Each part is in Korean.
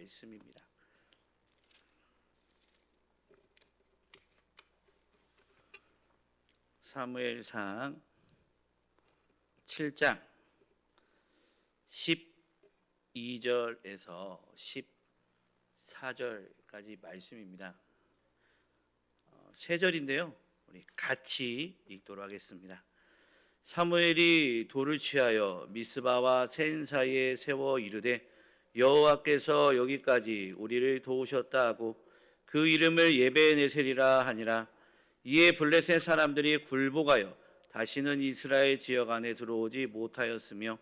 말씀입니다. 사무엘상 7장 12절에서 14절까지 말씀입니다. 세 절인데요. 우리 같이 읽도록 하겠습니다. 사무엘이 돌을 취하여 미스바와 센 사이에 세워 이르되 여호와께서 여기까지 우리를 도우셨다 하고 그 이름을 예베네셀이라 하니라. 이에 블레셋 사람들이 굴복하여 다시는 이스라엘 지역 안에 들어오지 못하였으며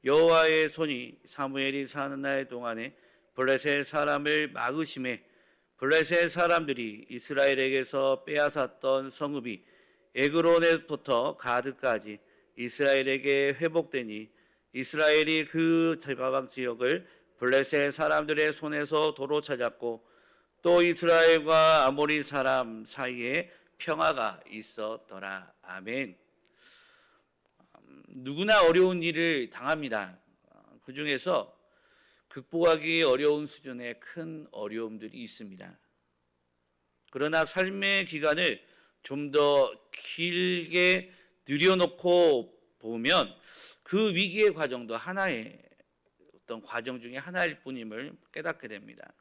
여호와의 손이 사무엘이 사는 날 동안에 블레셋 사람을 막으심에 블레셋 사람들이 이스라엘에게서 빼앗았던 성읍이 에그론에부터 가드까지 이스라엘에게 회복되니 이스라엘이 그 제사방 지역을 블레셋 사람들의 손에서 도로 찾았고 또 이스라엘과 아모리 사람 사이에 평화가 있었더라. 아멘. 누구나 어려운 일을 당합니다. 그 중에서 극복하기 어려운 수준의 큰 어려움들이 있습니다. 그러나 삶의 기간을 좀 더 길게 늘여놓고 보면 그 위기의 과정도 하나의 어떤 과정 중에 하나일 뿐임을 깨닫게 됩니다.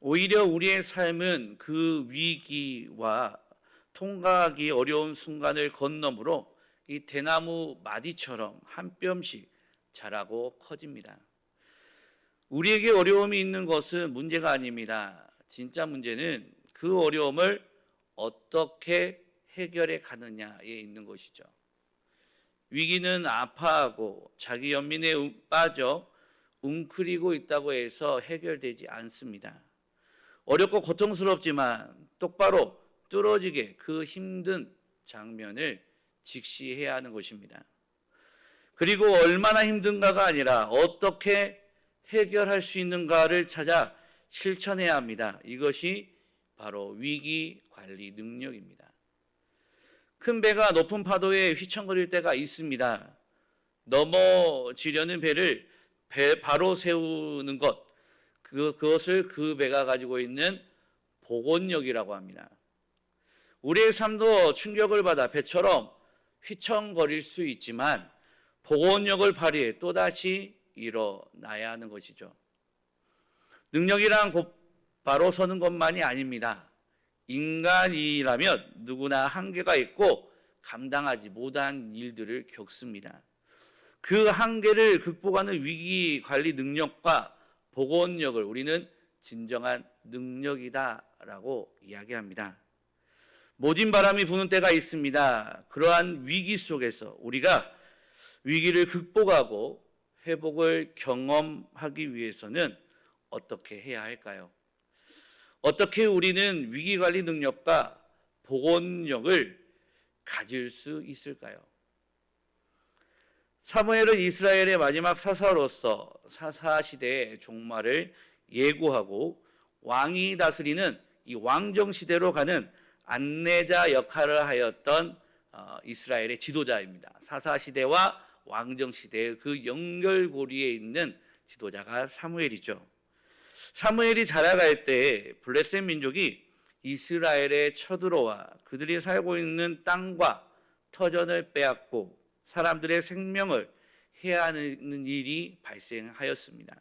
오히려 우리의 삶은 그 위기와 통과하기 어려운 순간을 건너므로 이 대나무 마디처럼 한 뼘씩 자라고 커집니다. 우리에게 어려움이 있는 것은 문제가 아닙니다. 진짜 문제는 그 어려움을 어떻게 해결해 가느냐에 있는 것이죠. 위기는 아파하고 자기 연민에 빠져 웅크리고 있다고 해서 해결되지 않습니다. 어렵고 고통스럽지만 똑바로 뚫어지게 그 힘든 장면을 직시해야 하는 것입니다. 그리고 얼마나 힘든가가 아니라 어떻게 해결할 수 있는가를 찾아 실천해야 합니다. 이것이 바로 위기 관리 능력입니다. 큰 배가 높은 파도에 휘청거릴 때가 있습니다. 넘어지려는 배를 바로 세우는 것, 그것을 그 배가 가지고 있는 복원력이라고 합니다. 우리의 삶도 충격을 받아 배처럼 휘청거릴 수 있지만 복원력을 발휘해 또다시 일어나야 하는 것이죠. 능력이란 곧 바로 서는 것만이 아닙니다. 인간이라면 누구나 한계가 있고 감당하지 못한 일들을 겪습니다. 그 한계를 극복하는 위기 관리 능력과 복원력을 우리는 진정한 능력이다라고 이야기합니다. 모진 바람이 부는 때가 있습니다. 그러한 위기 속에서 우리가 위기를 극복하고 회복을 경험하기 위해서는 어떻게 해야 할까요? 어떻게 우리는 위기관리 능력과 복원력을 가질 수 있을까요? 사무엘은 이스라엘의 마지막 사사로서 사사시대의 종말을 예고하고 왕이 다스리는 이 왕정시대로 가는 안내자 역할을 하였던 이스라엘의 지도자입니다. 사사시대와 왕정시대의 그 연결고리에 있는 지도자가 사무엘이죠. 사무엘이 자라갈 때 블레셋 민족이 이스라엘에 쳐들어와 그들이 살고 있는 땅과 터전을 빼앗고 사람들의 생명을 해하는 일이 발생하였습니다.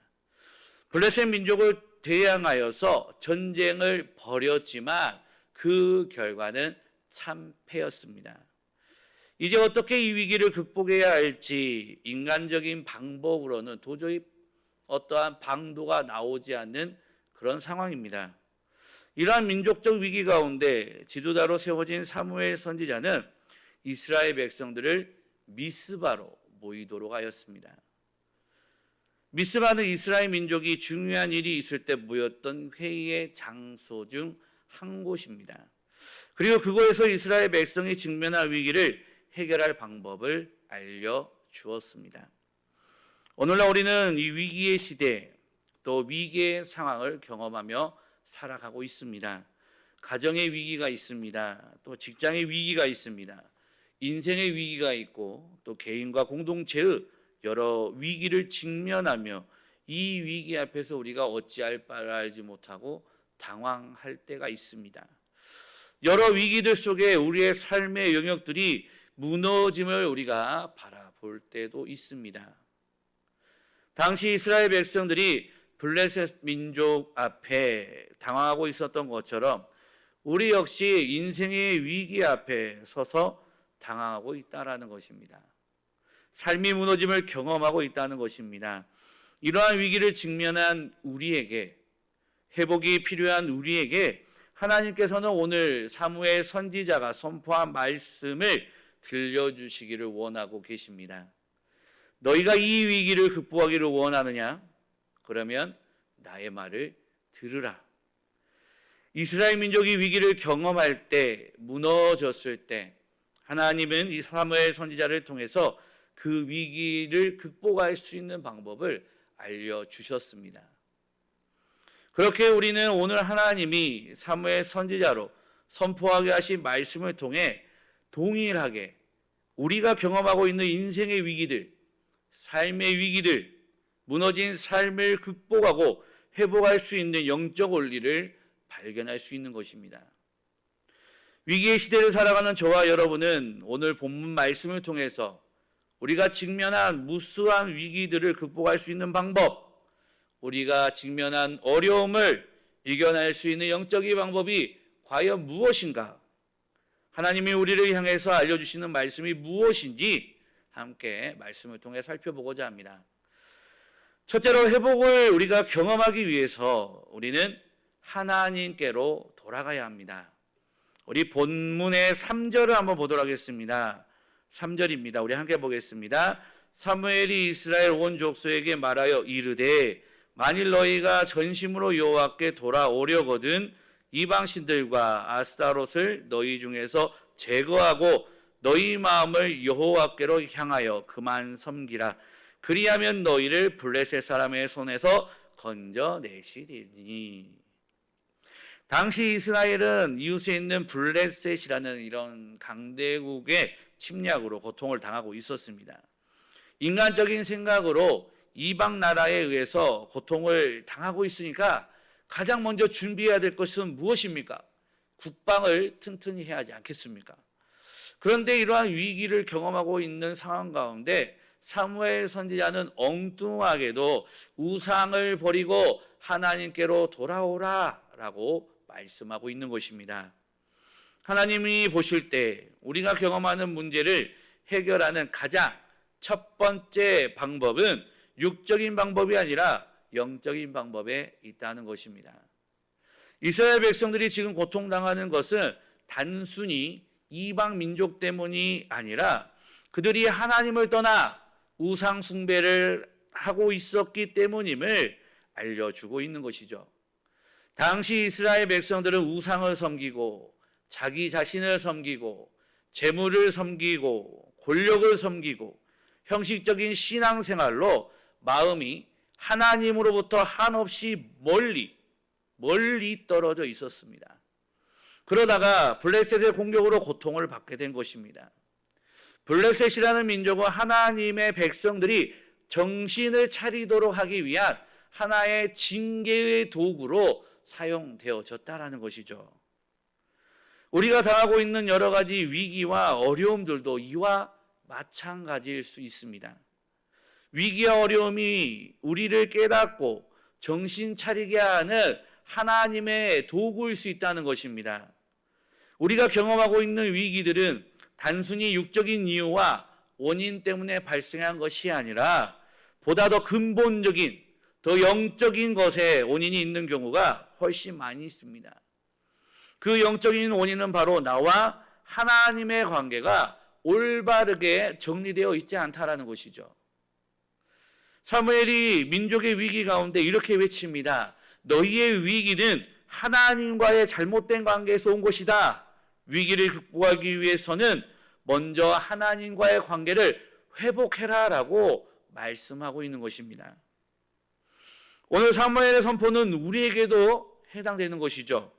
블레셋 민족을 대항하여서 전쟁을 벌였지만 그 결과는 참패였습니다. 이제 어떻게 이 위기를 극복해야 할지 인간적인 방법으로는 도저히 어떠한 방도가 나오지 않는 그런 상황입니다. 이러한 민족적 위기 가운데 지도자로 세워진 사무엘 선지자는 이스라엘 백성들을 미스바로 모이도록 하였습니다. 미스바는 이스라엘 민족이 중요한 일이 있을 때 모였던 회의의 장소 중 한 곳입니다. 그리고 그곳에서 이스라엘 백성이 직면할 위기를 해결할 방법을 알려주었습니다. 오늘날 우리는 이 위기의 시대 또 위기의 상황을 경험하며 살아가고 있습니다. 가정의 위기가 있습니다. 또 직장의 위기가 있습니다. 인생의 위기가 있고 또 개인과 공동체의 여러 위기를 직면하며 이 위기 앞에서 우리가 어찌할 바를 알지 못하고 당황할 때가 있습니다. 여러 위기들 속에 우리의 삶의 영역들이 무너짐을 우리가 바라볼 때도 있습니다. 당시 이스라엘 백성들이 블레셋 민족 앞에 당황하고 있었던 것처럼 우리 역시 인생의 위기 앞에 서서 당황하고 있다는 것입니다. 삶이 무너짐을 경험하고 있다는 것입니다. 이러한 위기를 직면한 우리에게, 회복이 필요한 우리에게 하나님께서는 오늘 사무엘 선지자가 선포한 말씀을 들려주시기를 원하고 계십니다. 너희가 이 위기를 극복하기를 원하느냐? 그러면 나의 말을 들으라. 이스라엘 민족이 위기를 경험할 때, 무너졌을 때 하나님은 이 사무엘 선지자를 통해서 그 위기를 극복할 수 있는 방법을 알려주셨습니다. 그렇게 우리는 오늘 하나님이 사무엘 선지자로 선포하게 하신 말씀을 통해 동일하게 우리가 경험하고 있는 인생의 위기들, 삶의 위기들, 무너진 삶을 극복하고 회복할 수 있는 영적 원리를 발견할 수 있는 것입니다. 위기의 시대를 살아가는 저와 여러분은 오늘 본문 말씀을 통해서 우리가 직면한 무수한 위기들을 극복할 수 있는 방법, 우리가 직면한 어려움을 이겨낼 수 있는 영적인 방법이 과연 무엇인가? 하나님이 우리를 향해서 알려주시는 말씀이 무엇인지 함께 말씀을 통해 살펴보고자 합니다. 첫째로 회복을 우리가 경험하기 위해서 우리는 하나님께로 돌아가야 합니다. 우리 본문의 3절을 한번 보도록 하겠습니다. 3절입니다. 우리 함께 보겠습니다. 사무엘이 이스라엘 온 족속에게 말하여 이르되 만일 너희가 전심으로 여호와께 돌아오려거든 이방신들과 아스타롯을 너희 중에서 제거하고 너희 마음을 여호와께로 향하여 그만 섬기라. 그리하면 너희를 블레셋 사람의 손에서 건져내시리니. 당시 이스라엘은 이웃에 있는 블레셋이라는 이런 강대국의 침략으로 고통을 당하고 있었습니다. 인간적인 생각으로 이방 나라에 의해서 고통을 당하고 있으니까 가장 먼저 준비해야 될 것은 무엇입니까? 국방을 튼튼히 해야 하지 않겠습니까? 그런데 이러한 위기를 경험하고 있는 상황 가운데 사무엘 선지자는 엉뚱하게도 우상을 버리고 하나님께로 돌아오라라고 말씀하고 있는 것입니다. 하나님이 보실 때 우리가 경험하는 문제를 해결하는 가장 첫 번째 방법은 육적인 방법이 아니라 영적인 방법에 있다는 것입니다. 이스라엘 백성들이 지금 고통당하는 것은 단순히 이방 민족 때문이 아니라 그들이 하나님을 떠나 우상 숭배를 하고 있었기 때문임을 알려주고 있는 것이죠. 당시 이스라엘 백성들은 우상을 섬기고 자기 자신을 섬기고 재물을 섬기고 권력을 섬기고 형식적인 신앙생활로 마음이 하나님으로부터 한없이 멀리 떨어져 있었습니다. 그러다가 블레셋의 공격으로 고통을 받게 된 것입니다. 블레셋이라는 민족은 하나님의 백성들이 정신을 차리도록 하기 위한 하나의 징계의 도구로 사용되어졌다라는 것이죠. 우리가 당하고 있는 여러 가지 위기와 어려움들도 이와 마찬가지일 수 있습니다. 위기와 어려움이 우리를 깨닫고 정신 차리게 하는 하나님의 도구일 수 있다는 것입니다. 우리가 경험하고 있는 위기들은 단순히 육적인 이유와 원인 때문에 발생한 것이 아니라 보다 더 근본적인, 더 영적인 것에 원인이 있는 경우가 훨씬 많이 있습니다. 그 영적인 원인은 바로 나와 하나님의 관계가 올바르게 정리되어 있지 않다라는 것이죠. 사무엘이 민족의 위기 가운데 이렇게 외칩니다. 너희의 위기는 하나님과의 잘못된 관계에서 온 것이다. 위기를 극복하기 위해서는 먼저 하나님과의 관계를 회복해라라고 말씀하고 있는 것입니다. 오늘 사무엘의 선포는 우리에게도 해당되는 것이죠.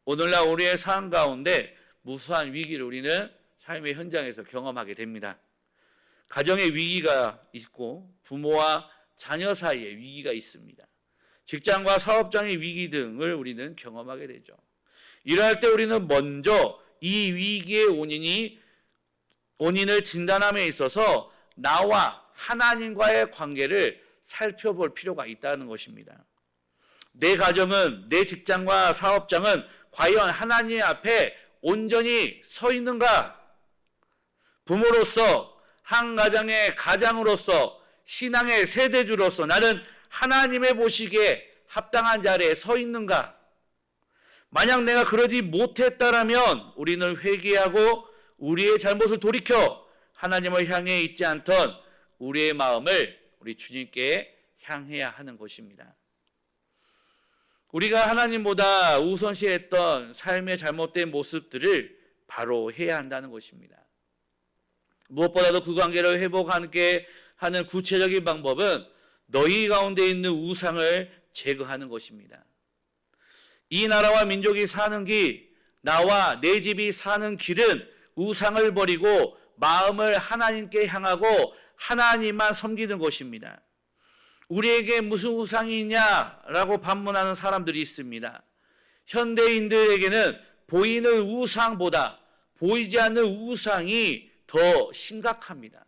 오늘날 우리의 삶 가운데 무수한 위기를 우리는 삶의 현장에서 경험하게 됩니다. 가정의 위기가 있고 부모와 자녀 사이에 위기가 있습니다. 직장과 사업장의 위기 등을 우리는 경험하게 되죠. 이러할 때 우리는 먼저 이 위기의 원인을 진단함에 있어서 나와 하나님과의 관계를 살펴볼 필요가 있다는 것입니다. 내 가정은, 내 직장과 사업장은 과연 하나님 앞에 온전히 서 있는가? 부모로서, 한 가정의 가장으로서, 신앙의 세대주로서 나는 하나님의 보시기에 합당한 자리에 서 있는가? 만약 내가 그러지 못했다라면 우리는 회개하고 우리의 잘못을 돌이켜 하나님을 향해 있지 않던 우리의 마음을 우리 주님께 향해야 하는 것입니다. 우리가 하나님보다 우선시했던 삶의 잘못된 모습들을 바로 해야 한다는 것입니다. 무엇보다도 그 관계를 회복하게 하는 구체적인 방법은 너희 가운데 있는 우상을 제거하는 것입니다. 이 나라와 민족이 사는 길, 나와 내 집이 사는 길은 우상을 버리고 마음을 하나님께 향하고 하나님만 섬기는 것입니다. 우리에게 무슨 우상이 있냐라고 반문하는 사람들이 있습니다. 현대인들에게는 보이는 우상보다 보이지 않는 우상이 더 심각합니다.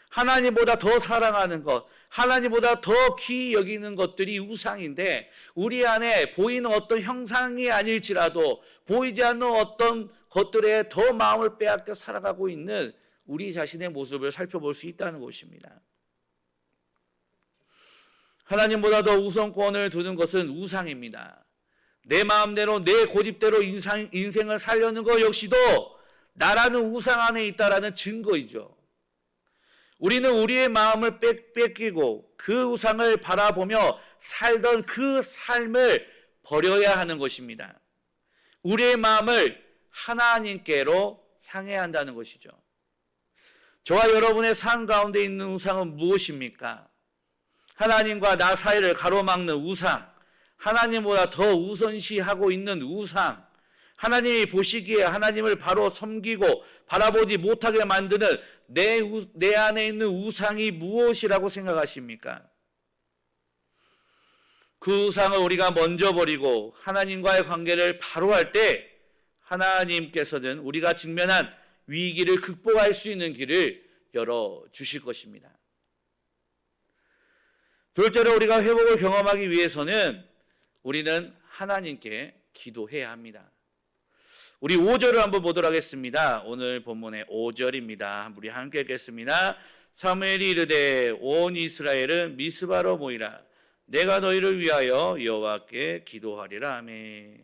하나님보다 더 사랑하는 것, 하나님보다 더 귀히 여기는 것들이 우상인데 우리 안에 보이는 어떤 형상이 아닐지라도 보이지 않는 어떤 것들에 더 마음을 빼앗겨 살아가고 있는 우리 자신의 모습을 살펴볼 수 있다는 것입니다. 하나님보다 더 우선권을 두는 것은 우상입니다. 내 마음대로 내 고집대로 인생을 살려는 것 역시도 나라는 우상 안에 있다라는 증거이죠. 우리는 우리의 마음을 뺏기고 그 우상을 바라보며 살던 그 삶을 버려야 하는 것입니다. 우리의 마음을 하나님께로 향해야 한다는 것이죠. 저와 여러분의 삶 가운데 있는 우상은 무엇입니까? 하나님과 나 사이를 가로막는 우상, 하나님보다 더 우선시하고 있는 우상, 하나님이 보시기에 하나님을 바로 섬기고 바라보지 못하게 만드는 내 안에 있는 우상이 무엇이라고 생각하십니까? 그 우상을 우리가 먼저 버리고 하나님과의 관계를 바로 할 때 하나님께서는 우리가 직면한 위기를 극복할 수 있는 길을 열어주실 것입니다. 둘째로 우리가 회복을 경험하기 위해서는 우리는 하나님께 기도해야 합니다. 우리 5절을 한번 보도록 하겠습니다. 오늘 본문의 5절입니다. 우리 함께 읽겠습니다. 사무엘이 이르되 온 이스라엘은 미스바로 모이라. 내가 너희를 위하여 여호와께 기도하리라 하매.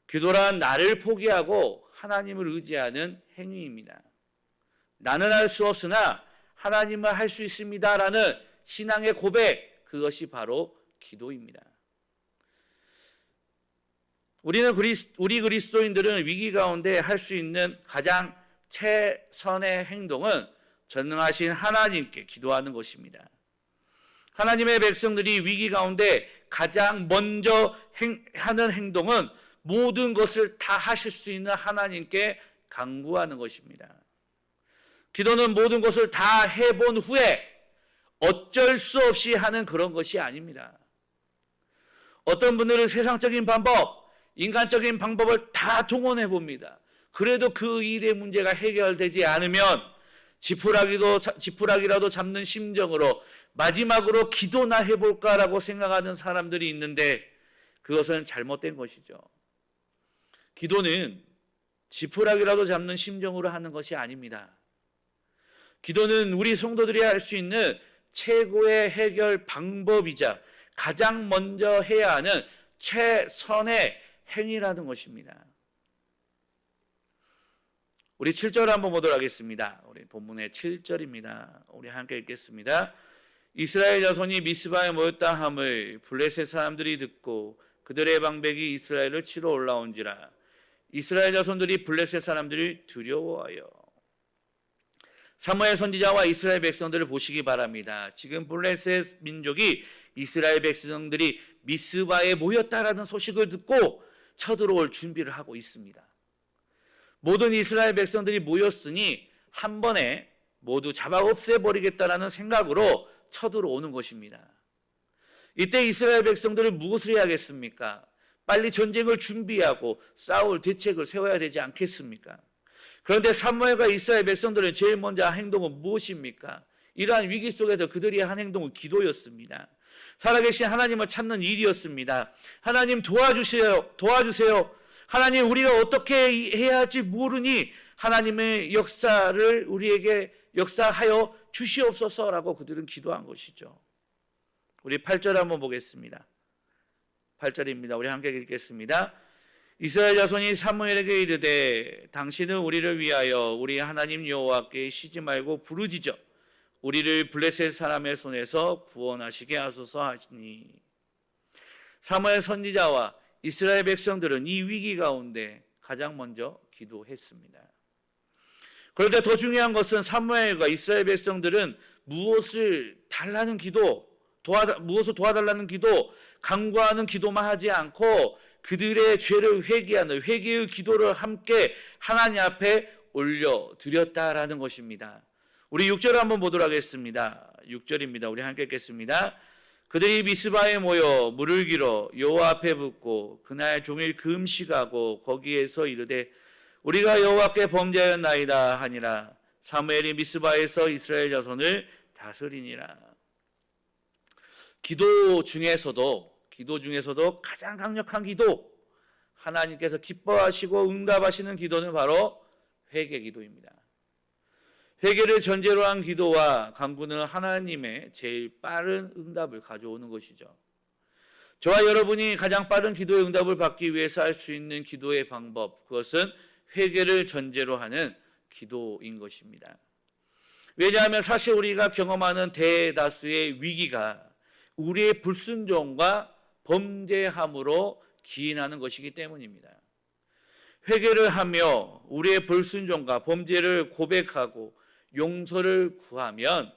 기도란 나를 포기하고 하나님을 의지하는 행위입니다. 나는 할 수 없으나 하나님은 할 수 있습니다라는 신앙의 고백, 그것이 바로 기도입니다. 우리 그리스도인들은 위기 가운데 할 수 있는 가장 최선의 행동은 전능하신 하나님께 기도하는 것입니다. 하나님의 백성들이 위기 가운데 가장 먼저 하는 행동은 모든 것을 다 하실 수 있는 하나님께 간구하는 것입니다. 기도는 모든 것을 다 해본 후에 어쩔 수 없이 하는 그런 것이 아닙니다. 어떤 분들은 세상적인 방법, 인간적인 방법을 다 동원해 봅니다. 그래도 그 일의 문제가 해결되지 않으면 지푸라기라도 잡는 심정으로 마지막으로 기도나 해볼까라고 생각하는 사람들이 있는데 그것은 잘못된 것이죠. 기도는 지푸라기라도 잡는 심정으로 하는 것이 아닙니다. 기도는 우리 성도들이 할 수 있는 최고의 해결 방법이자 가장 먼저 해야 하는 최선의 행위라는 것입니다. 우리 7절 한번 보도록 하겠습니다. 우리 본문의 7절입니다. 우리 함께 읽겠습니다. 이스라엘 자손이 미스바에 모였다 함을 블레셋 사람들이 듣고 그들의 방백이 이스라엘을 치러 올라온지라. 이스라엘 자손들이 블레셋 사람들이 두려워하여. 사무엘 선지자와 이스라엘 백성들을 보시기 바랍니다. 지금 블레셋 민족이 이스라엘 백성들이 미스바에 모였다라는 소식을 듣고 쳐들어올 준비를 하고 있습니다. 모든 이스라엘 백성들이 모였으니 한 번에 모두 잡아 없애버리겠다라는 생각으로 쳐들어오는 것입니다. 이때 이스라엘 백성들은 무엇을 해야겠습니까? 빨리 전쟁을 준비하고 싸울 대책을 세워야 되지 않겠습니까? 그런데 사무엘과 이스라엘 백성들은 제일 먼저 한 행동은 무엇입니까? 이러한 위기 속에서 그들이 한 행동은 기도였습니다. 살아계신 하나님을 찾는 일이었습니다. 하나님 도와주세요. 도와주세요. 하나님, 우리가 어떻게 해야 할지 모르니 하나님의 역사를 우리에게 역사하여 주시옵소서라고 그들은 기도한 것이죠. 우리 8절 한번 보겠습니다. 8절입니다. 우리 함께 읽겠습니다. 이스라엘 자손이 사무엘에게 이르되 당신은 우리를 위하여 우리 하나님 여호와께 쉬지 말고 부르짖어 우리를 블레셋 사람의 손에서 구원하시게 하소서 하시니, 사무엘 선지자와 이스라엘 백성들은 이 위기 가운데 가장 먼저 기도했습니다. 그런데 더 중요한 것은 사무엘과 이스라엘 백성들은 무엇을 달라는 기도, 무엇을 도와달라는 기도, 간구하는 기도만 하지 않고 그들의 죄를 회개하는 회개의 기도를 함께 하나님 앞에 올려드렸다라는 것입니다. 우리 6절 한번 보도록 하겠습니다. 6절입니다. 우리 함께 읽겠습니다. 그들이 미스바에 모여 물을 길어 여호와 앞에 붓고 그날 종일 금식하고 거기에서 이르되 우리가 여호와께 범죄하였나이다 하니라. 사무엘이 미스바에서 이스라엘 자손을 다스리니라. 기도 중에서도 가장 강력한 기도, 하나님께서 기뻐하시고 응답하시는 기도는 바로 회개 기도입니다. 회개를 전제로 한 기도와 간구는 하나님의 제일 빠른 응답을 가져오는 것이죠. 저와 여러분이 가장 빠른 기도의 응답을 받기 위해서 할 수 있는 기도의 방법, 그것은 회개를 전제로 하는 기도인 것입니다. 왜냐하면 사실 우리가 경험하는 대다수의 위기가 우리의 불순종과 범죄함으로 기인하는 것이기 때문입니다. 회개를 하며 우리의 불순종과 범죄를 고백하고 용서를 구하면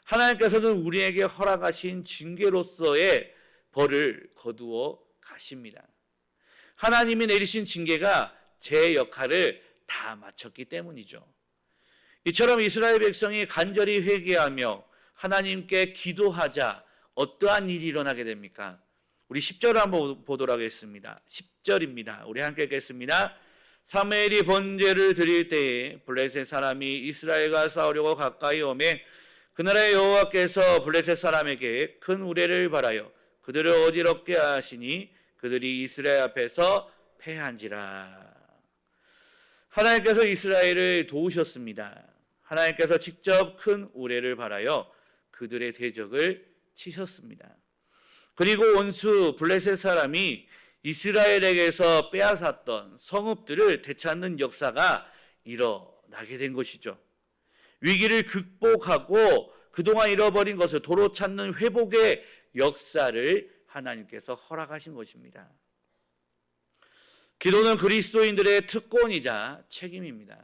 하나님께서는 우리에게 허락하신 징계로서의 벌을 거두어 가십니다. 하나님이 내리신 징계가 제 역할을 다 마쳤기 때문이죠. 이처럼 이스라엘 백성이 간절히 회개하며 하나님께 기도하자 어떠한 일이 일어나게 됩니까? 우리 10절을 한번 보도록 하겠습니다. 10절입니다. 우리 함께 읽겠습니다. 사무엘이 번제를 드릴 때에 블레셋 사람이 이스라엘과 싸우려고 가까이 오매 그날에 여호와께서 블레셋 사람에게 큰 우레를 발하여 그들을 어지럽게 하시니 그들이 이스라엘 앞에서 패한지라. 하나님께서 이스라엘을 도우셨습니다. 하나님께서 직접 큰 우레를 발하여 그들의 대적을 치셨습니다. 그리고 원수 블레셋 사람이 이스라엘에게서 빼앗았던 성읍들을 되찾는 역사가 일어나게 된 것이죠. 위기를 극복하고 그동안 잃어버린 것을 도로 찾는 회복의 역사를 하나님께서 허락하신 것입니다. 기도는 그리스도인들의 특권이자 책임입니다.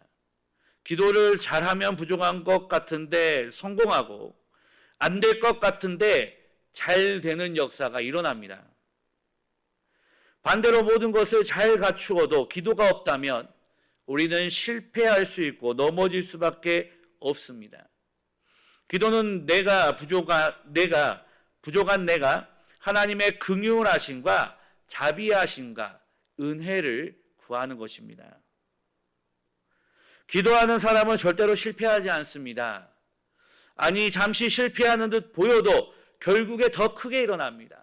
기도를 잘하면 부족한 것 같은데 성공하고 안 될 것 같은데 잘 되는 역사가 일어납니다. 반대로 모든 것을 잘 갖추어도 기도가 없다면 우리는 실패할 수 있고 넘어질 수밖에 없습니다. 기도는 부족한 내가 하나님의 긍휼하심과 자비하심과 은혜를 구하는 것입니다. 기도하는 사람은 절대로 실패하지 않습니다. 아니, 잠시 실패하는 듯 보여도 결국에 더 크게 일어납니다.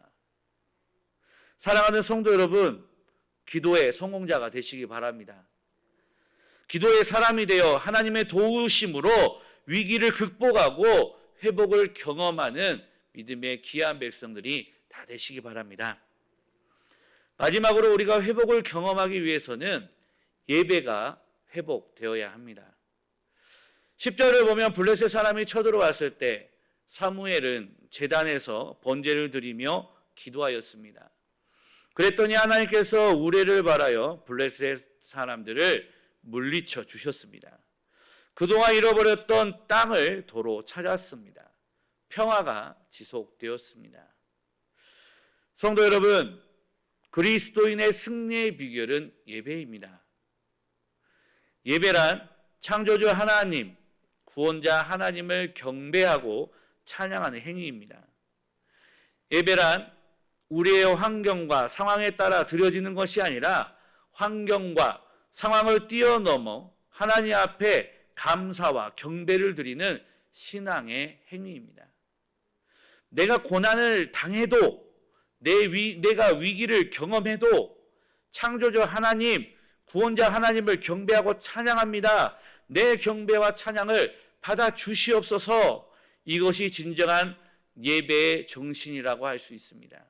사랑하는 성도 여러분, 기도의 성공자가 되시기 바랍니다. 기도의 사람이 되어 하나님의 도우심으로 위기를 극복하고 회복을 경험하는 믿음의 귀한 백성들이 다 되시기 바랍니다. 마지막으로 우리가 회복을 경험하기 위해서는 예배가 회복되어야 합니다. 10절을 보면 블레셋 사람이 쳐들어왔을 때 사무엘은 제단에서 번제를 드리며 기도하였습니다. 그랬더니 하나님께서 우레를 발하여 블레셋 사람들을 물리쳐 주셨습니다. 그동안 잃어버렸던 땅을 도로 찾았습니다. 평화가 지속되었습니다. 성도 여러분, 그리스도인의 승리의 비결은 예배입니다. 예배란 창조주 하나님, 구원자 하나님을 경배하고 찬양하는 행위입니다. 예배란 우리의 환경과 상황에 따라 드려지는 것이 아니라 환경과 상황을 뛰어넘어 하나님 앞에 감사와 경배를 드리는 신앙의 행위입니다. 내가 고난을 당해도 내가 위기를 경험해도 창조주 하나님, 구원자 하나님을 경배하고 찬양합니다. 내 경배와 찬양을 받아 주시옵소서. 이것이 진정한 예배의 정신이라고 할 수 있습니다.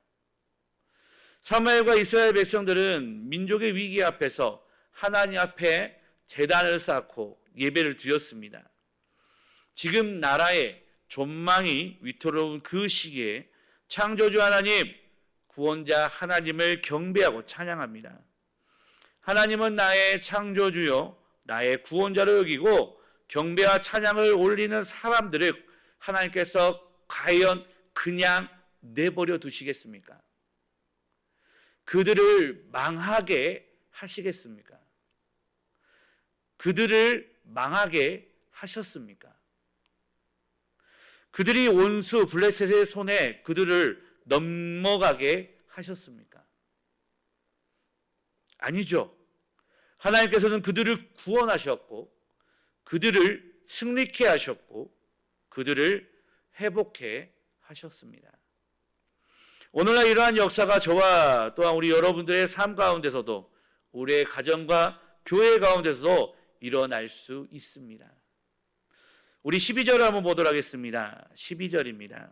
사무엘과 이스라엘 백성들은 민족의 위기 앞에서 하나님 앞에 제단을 쌓고 예배를 드렸습니다. 지금 나라의 존망이 위태로운 그 시기에 창조주 하나님, 구원자 하나님을 경배하고 찬양합니다. 하나님은 나의 창조주요 나의 구원자로 여기고 경배와 찬양을 올리는 사람들을 하나님께서 과연 그냥 내버려 두시겠습니까? 그들을 망하게 하시겠습니까? 그들을 망하게 하셨습니까? 그들이 원수 블레셋의 손에 그들을 넘어가게 하셨습니까? 아니죠. 하나님께서는 그들을 구원하셨고 그들을 승리케 하셨고 그들을 회복해 하셨습니다. 오늘날 이러한 역사가 저와 또한 우리 여러분들의 삶 가운데서도 우리의 가정과 교회 가운데서도 일어날 수 있습니다. 우리 12절을 한번 보도록 하겠습니다. 12절입니다.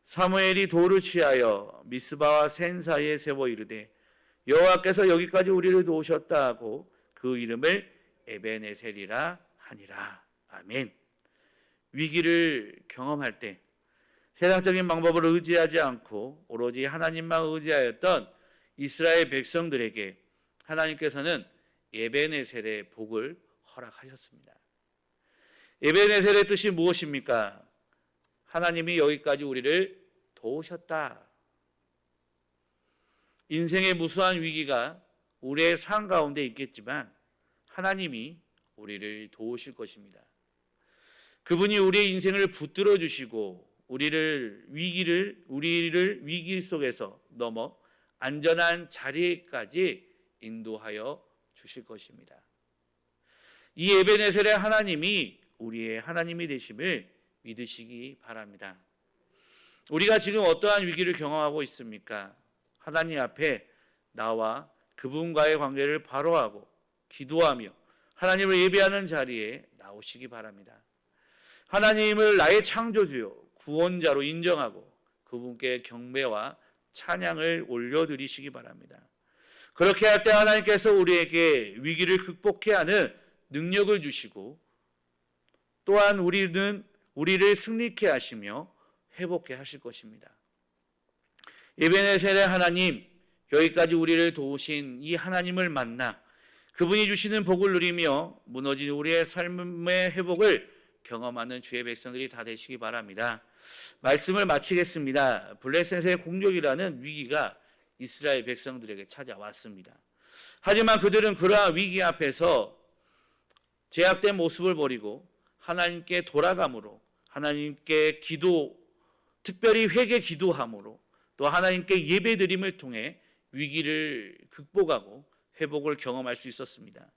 사무엘이 돌을 취하여 미스바와 센 사이에 세워 이르되 여호와께서 여기까지 우리를 도우셨다 하고 그 이름을 에베네셀이라 하니라. 아멘. 위기를 경험할 때 세상적인 방법을 의지하지 않고 오로지 하나님만 의지하였던 이스라엘 백성들에게 하나님께서는 에베네셀의 복을 허락하셨습니다. 에베네셀의 뜻이 무엇입니까? 하나님이 여기까지 우리를 도우셨다. 인생의 무수한 위기가 우리의 삶 가운데 있겠지만 하나님이 우리를 도우실 것입니다. 그분이 우리의 인생을 붙들어 주시고 우리를 위기 속에서 넘어 안전한 자리까지 인도하여 주실 것입니다. 이 에베네셀의 하나님이 우리의 하나님이 되심을 믿으시기 바랍니다. 우리가 지금 어떠한 위기를 경험하고 있습니까? 하나님 앞에 나와 그분과의 관계를 바로하고 기도하며 하나님을 예배하는 자리에 나오시기 바랍니다. 하나님을 나의 창조주요 구원자로 인정하고 그분께 경배와 찬양을 올려드리시기 바랍니다. 그렇게 할 때 하나님께서 우리에게 위기를 극복해야 하는 능력을 주시고 또한 우리를 승리케 하시며 회복케 하실 것입니다. 에베네셀의 하나님, 여기까지 우리를 도우신 이 하나님을 만나 그분이 주시는 복을 누리며 무너진 우리의 삶의 회복을 경험하는 주의 백성들이 다 되시기 바랍니다. 말씀을 마치겠습니다. 블레셋의 공격이라는 위기가 이스라엘 백성들에게 찾아왔습니다. 하지만 그들은 그러한 위기 앞에서 제약된 모습을 버리고 하나님께 돌아감으로 하나님께 특별히 회개 기도함으로 또 하나님께 예배드림을 통해 위기를 극복하고 회복을 경험할 수 있었습니다.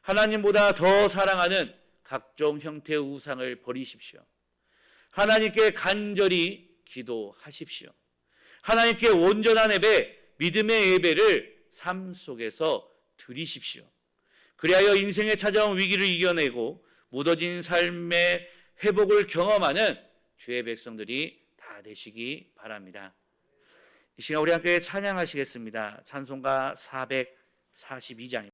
하나님보다 더 사랑하는 각종 형태의 우상을 버리십시오. 하나님께 간절히 기도하십시오. 하나님께 온전한 예배, 믿음의 예배를 삶 속에서 드리십시오. 그리하여 인생에 찾아온 위기를 이겨내고 무뎌진 삶의 회복을 경험하는 주의 백성들이 다 되시기 바랍니다. 이 시간 우리 함께 찬양하시겠습니다. 찬송가 442장